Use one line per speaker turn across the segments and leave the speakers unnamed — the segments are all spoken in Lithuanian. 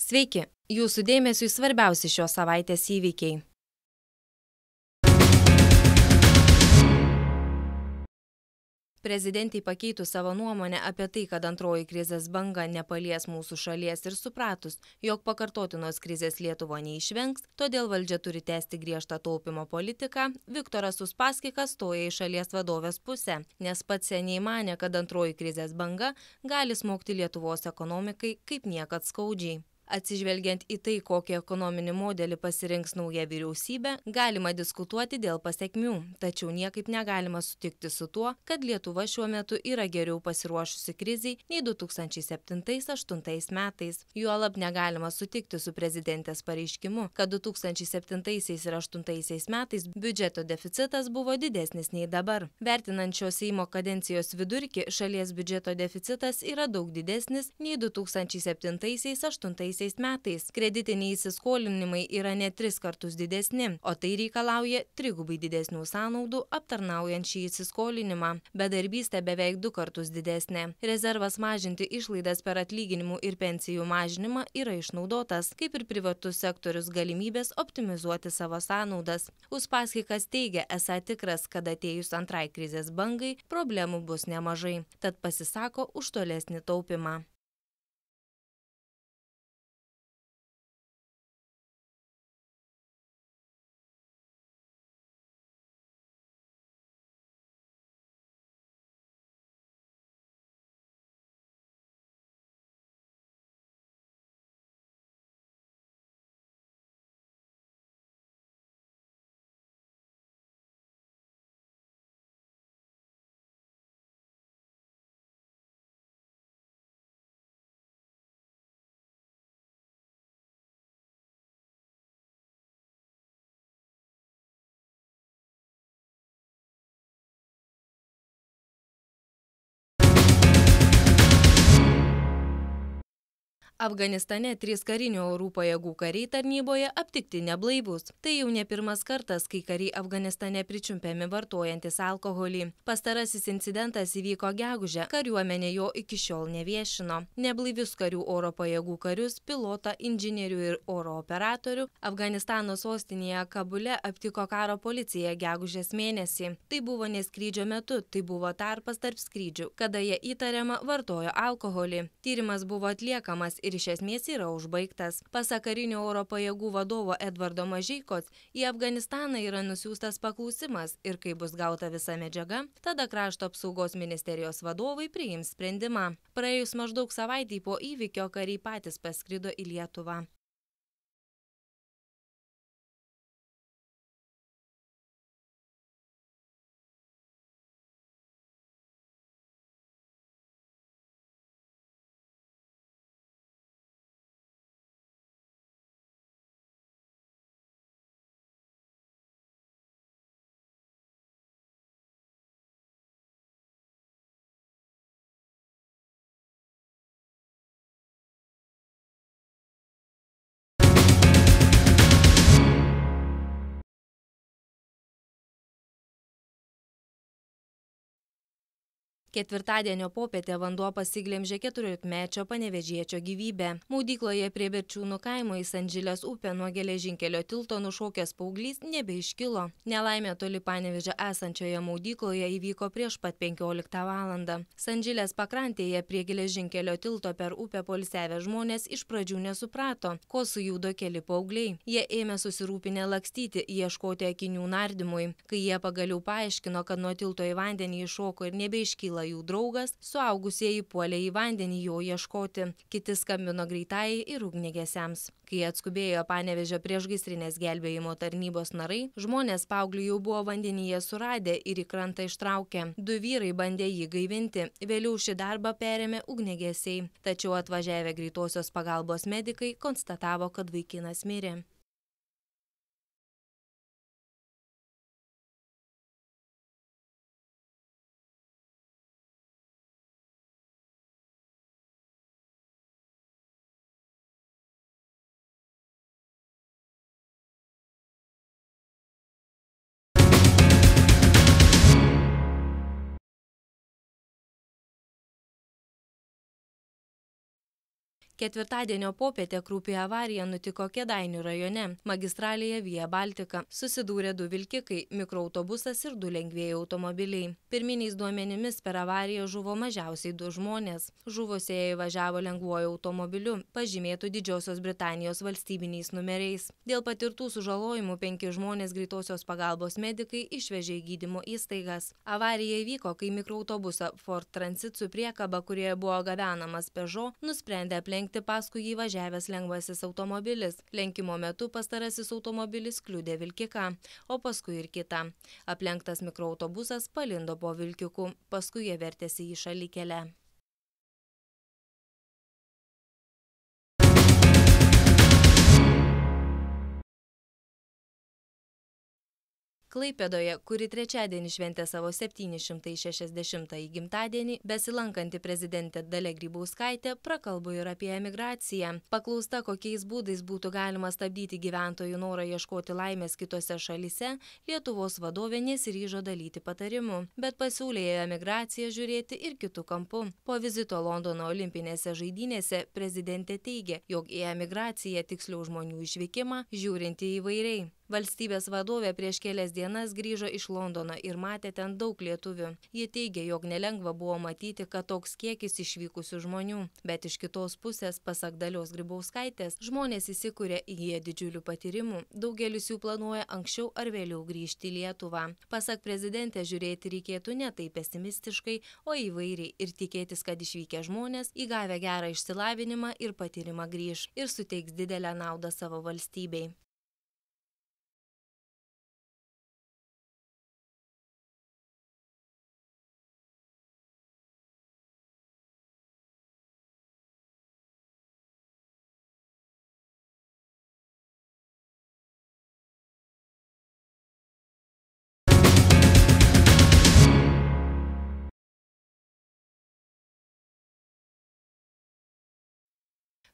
Sveiki, jūsų dėmesiui svarbiausi šios savaitės įvykiai. Prezidentei pakeitus savo nuomonę apie tai, kad antroji krizės banga nepalies mūsų šalies ir supratus, jog pakartotinos krizės Lietuva neišvengs, todėl valdžia turi tęsti griežtą taupimo politiką, Viktoras Uspaskichas stoja į šalies vadovės pusę, nes pats seniai manė, kad antroji krizės banga gali smogti Lietuvos ekonomikai kaip niekad skaudžiai. Atsižvelgiant į tai, kokį ekonominį modelį pasirinks nauja vyriausybė, galima diskutuoti dėl pasekmių, tačiau niekaip negalima sutikti su tuo, kad Lietuva šiuo metu yra geriau pasiruošusi kriziai nei 2007-2008 metais. Juolab negalima sutikti su prezidentės pareiškimu, kad 2007 ir 2008 metais biudžeto deficitas buvo didesnis nei dabar. Vertinant šios Seimo kadencijos vidurkį, šalies biudžeto deficitas yra daug didesnis nei 2007-2008 metais. Kreditiniai įsiskolinimai yra net 3 kartus didesni, o tai reikalauja 3 didesnių sąnaudų aptarnaujant šį įsiskolinimą. Bedarbystė beveik 2 kartus didesnė. Rezervas mažinti išlaidas per atlyginimų ir pensijų mažinimą yra išnaudotas, kaip ir privatus sektorius galimybės optimizuoti savo sąnaudas. Uspaskichas teigia, esą tikras, kad atėjus antrai krizės bangai, problemų bus nemažai, tad pasisako už tolesnį taupimą. Afganistane 3 karinių orų pajėgų kariai tarnyboje aptikti neblaivus. Tai jau ne pirmas kartas, kai kariai Afganistane pričiumpiami vartojantis alkoholį. Pastarasis incidentas įvyko gegužę, kariuomenė jo iki šiol neviešino. Neblaivius karių oro pajėgų karius, pilotą, inžinierių ir oro operatorių Afganistano sostinėje Kabule aptiko karo policija gegužės mėnesį. Tai buvo ne skrydžio metu, tai buvo tarpas tarp skrydžių, kada jie įtariama vartojo alkoholį. Tyrimas buvo atliekamas ir iš esmės yra užbaigtas. Pasak karinio oro pajėgų vadovo Edvardo Mažeikos, į Afganistaną yra nusiųstas paklausimas ir kai bus gauta visa medžiaga, tada krašto apsaugos ministerijos vadovai priims sprendimą. Praėjus maždaug savaitei po įvykio kariai patys paskrido į Lietuvą. Ketvirtadienio popietę vanduo pasiglemžė 14-mečio panevėžiečio gyvybę. Maudykloje prie Berčiūnų kaimo į Sandžilės upę nuo geležinkelio tilto nušokęs paauglys nebeiškilo. Nelaimė toli Panevėžio esančioje maudykloje įvyko prieš pat 15 valandą. Sandžilės pakrantėje prie geležinkelio tilto per upę poilsiavę žmonės iš pradžių nesuprato, ko sujudo keli paaugliai. Jie ėmė susirūpinę lakstyti, ieškoti akinių nardymui. Kai jie pagaliau paaiškino, kad nuo tilto į vandenį iššoko ir nebeiškyla jų draugas, suaugusieji puolė į vandenį jo ieškoti. Kiti skambino greitajai ir ugniagesiams. Kai atskubėjo Panevėžio priešgaisrinės gelbėjimo tarnybos narai, žmonės paauglį jau buvo vandenyje suradę ir į krantą ištraukė. 2 vyrai bandė jį gaivinti. Vėliau šį darbą perėmė ugniagesiai. Tačiau atvažiavę greitosios pagalbos medikai konstatavo, kad vaikinas mirė. Ketvirtadienio popietę kraupi avarija nutiko Kėdainių rajone. Magistralėje Via Baltica susidūrė 2 vilkikai, mikroautobusas ir 2 lengvieji automobiliai. Pirminiais duomenimis per avariją žuvo mažiausiai 2 žmonės. Žuvusieji važiavo lengvuoju automobiliu, pažymėtų Didžiosios Britanijos valstybiniais numeriais. Dėl patirtų sužalojimų 5 žmonės greitosios pagalbos medikai išvežė į gydymo įstaigas. Avarija įvyko, kai mikroautobusą Ford Transit su priekaba, kurioje buvo gabenamas Peugeot, nusprendė aplenkti paskui jį važiavęs lengvasis automobilis. Lenkimo metu pastarasis automobilis kliudė vilkiką, o paskui ir kitą. Aplenktas mikroautobusas palindo po vilkiku, paskui jie vertėsi į šalikelę. Klaipėdoje, kuri trečiadienį šventė savo 760-ąjį gimtadienį, besilankanti prezidentė Dalia Grybauskaitė prakalbo ir apie emigraciją. Paklausta, kokiais būdais būtų galima stabdyti gyventojų norą ieškoti laimės kitose šalyse, Lietuvos vadovė nesiryžo dalyti patarimų, bet pasiūlė į emigraciją žiūrėti ir kitų kampų. Po vizito Londono olimpinėse žaidynėse prezidentė teigė, jog į emigraciją, tiksliau žmonių išvykimą, žiūrinti įvairiai. Valstybės vadovė prieš kelias dienas grįžo iš Londono ir matė ten daug lietuvių. Ji teigė, jog nelengva buvo matyti, kad toks kiekis išvykusių žmonių. Bet iš kitos pusės, pasak Dalios Grybauskaitės, žmonės įsikuria įgyję didžiulių patyrimų. Daugelis jų planuoja anksčiau ar vėliau grįžti į Lietuvą. Pasak prezidentės, žiūrėti reikėtų ne taip pesimistiškai, o įvairiai ir tikėtis, kad išvykę žmonės, įgavę gerą išsilavinimą ir patyrimą grįš ir suteiks didelę naudą savo valstybei.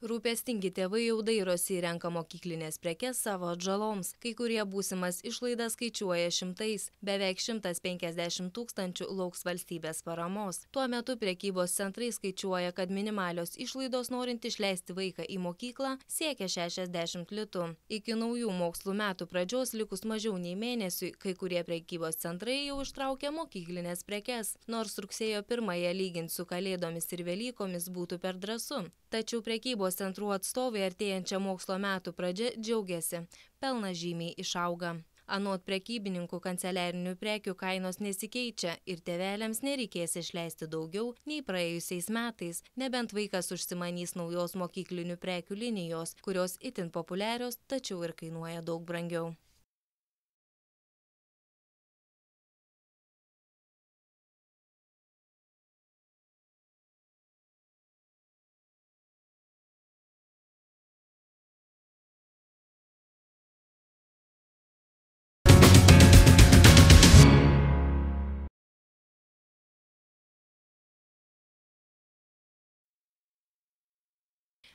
Rūpestingi tėvai jau dairosi į renka mokyklinės prekes savo atžaloms. Kai kurie būsimas išlaidas skaičiuoja šimtais. Beveik 150 000 lauks valstybės paramos. Tuo metu prekybos centrai skaičiuoja, kad minimalios išlaidos norint išleisti vaiką į mokyklą siekia 60 litų. Iki naujų mokslų metų pradžios likus mažiau nei mėnesiui, kai kurie prekybos centrai jau ištraukė mokyklinės prekes. Nors rugsėjo 1-ąją lyginti su Kalėdomis ir Velykomis būtų per drąsu. Tačiau prekybos centrų atstovai artėjančią mokslo metų pradžią džiaugiasi. Pelnas žymiai išauga. Anot prekybininkų, kanceliarinių prekių kainos nesikeičia ir tėveliams nereikės išleisti daugiau nei praėjusiais metais, nebent vaikas užsimanys naujos mokyklinių prekių linijos, kurios itin populiarios, tačiau ir kainuoja daug brangiau.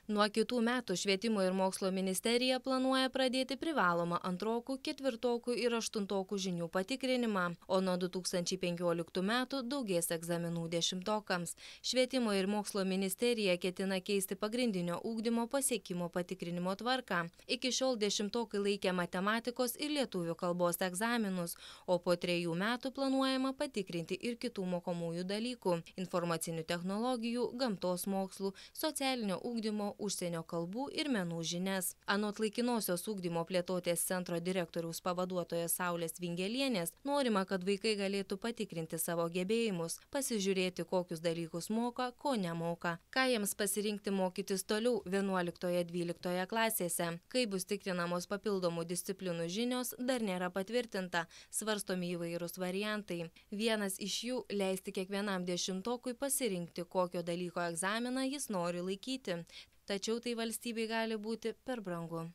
Nuo kitų metų Švietimo ir mokslo ministerija planuoja pradėti privalomą antrokų, ketvirtokų ir aštuntokų žinių patikrinimą, o nuo 2015 metų daugės egzaminų dešimtokams. Švietimo ir mokslo ministerija ketina keisti pagrindinio ugdymo pasiekimo patikrinimo tvarką. Iki šiol dešimtokai laikė matematikos ir lietuvių kalbos egzaminus, o po 3 metų planuojama patikrinti ir kitų mokomųjų dalykų – informacinių technologijų, gamtos mokslų, socialinio ugdymo, užsienio kalbų ir menų žinias. Anot laikinosios ugdymo plėtotės centro direktoriaus pavaduotojos Saulės Vingelienės, norima, kad vaikai galėtų patikrinti savo gebėjimus, pasižiūrėti, kokius dalykus moka, ko nemoka, ką jiems pasirinkti mokytis toliau 11-12 klasėse. Kai bus tikrinamos papildomų disciplinų žinios, dar nėra patvirtinta, svarstomi įvairūs variantai. Vienas iš jų – leisti kiekvienam dešimtokui pasirinkti, kokio dalyko egzaminą jis nori laikyti. Tačiau tai valstybei gali būti per brangu.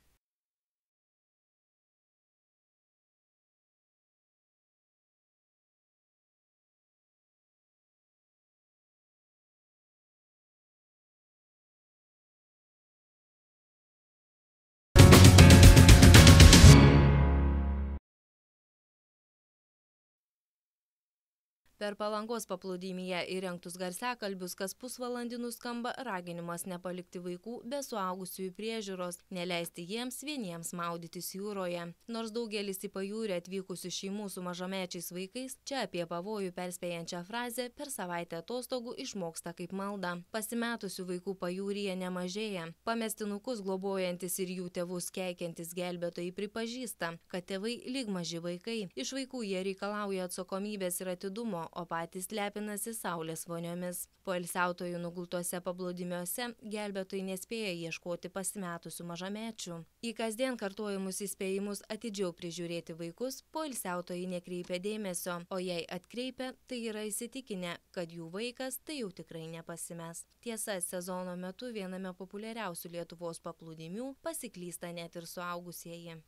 Per Palangos paplūdimyje įrengtus garsiakalbius kas pusvalandį nuskamba raginimas nepalikti vaikų be suaugusiųjų priežiūros, neleisti jiems vieniems maudytis jūroje. Nors daugelis į pajūrį atvykusių šeimų su mažamečiais vaikais čia apie pavojų perspėjančią frazę per savaitę atostogų išmoksta kaip maldą. Pasimetusių vaikų pajūryje nemažėja. Pamestinukus globojantis ir jų tėvus keikiantis gelbėtojai pripažįsta, kad tėvai lyg maži vaikai. Iš vaikų jie reikalauja atsakomybės ir atidumo, o patys lepinasi saulės voniomis. Poilsiautojų nugultuose paplūdimiuose gelbėtojai nespėja ieškoti pasimetusių mažamečių. Į kasdien kartojamus įspėjimus atidžiau prižiūrėti vaikus poilsiautojai nekreipia dėmesio, o jei atkreipia, tai yra įsitikinę, kad jų vaikas tai jau tikrai nepasimes. Tiesa, sezono metu viename populiariausių Lietuvos paplūdimių pasiklysta net ir suaugusieji.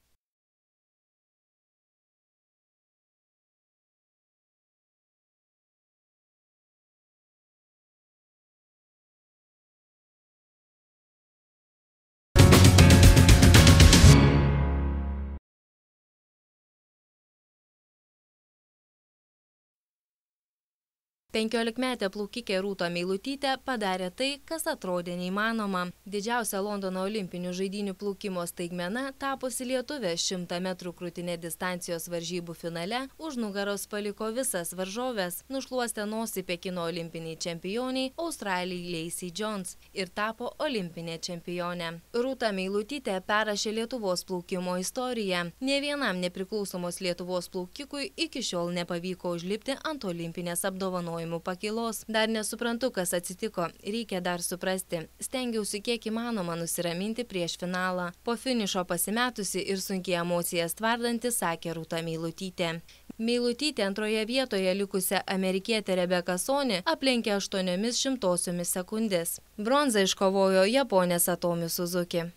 Penkiolikmetė plaukikė Rūta Meilutytė padarė tai, kas atrodė neįmanoma. Didžiausia Londono olimpinių žaidynių plaukimo staigmena tapusi lietuvė 100 metrų krūtine distancijos varžybų finale už nugaros paliko visas varžoves, nušluostė nosį Pekino olimpiniai čempioniai Australijai Lacey Jones ir tapo olimpinė čempionė. Rūta Meilutytė perrašė Lietuvos plaukimo istoriją. Nė vienam nepriklausomos Lietuvos plaukikui iki šiol nepavyko užlipti ant olimpinės apdovanojimų pakilos. Dar nesuprantu, kas atsitiko. Reikia dar suprasti. Stengiausi kiek įmanoma nusiraminti prieš finalą. Po finišo pasimetusi ir sunkiai emocijas tvardanti, sakė Rūta Meilutytė. Meilutytė antroje vietoje likusią amerikietę Rebeką Sonį aplenkė 0,08 sekundės. Bronzą iškovojo Japonė Satomi Suzuki.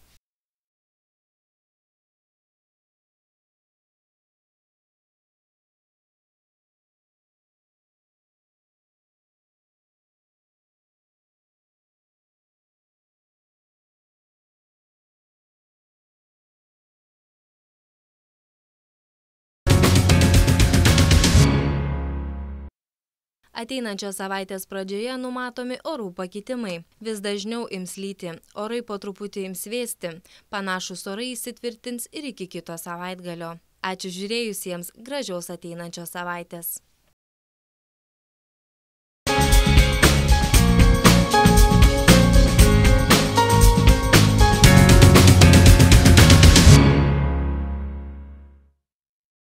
Ateinančios savaitės pradžioje numatomi orų pakitimai. Vis dažniau ims lyti, orai po truputį ims vėsti. Panašūs orai įsitvirtins ir iki kito savaitgalio. Ačiū žiūrėjusiems, gražios ateinančios savaitės.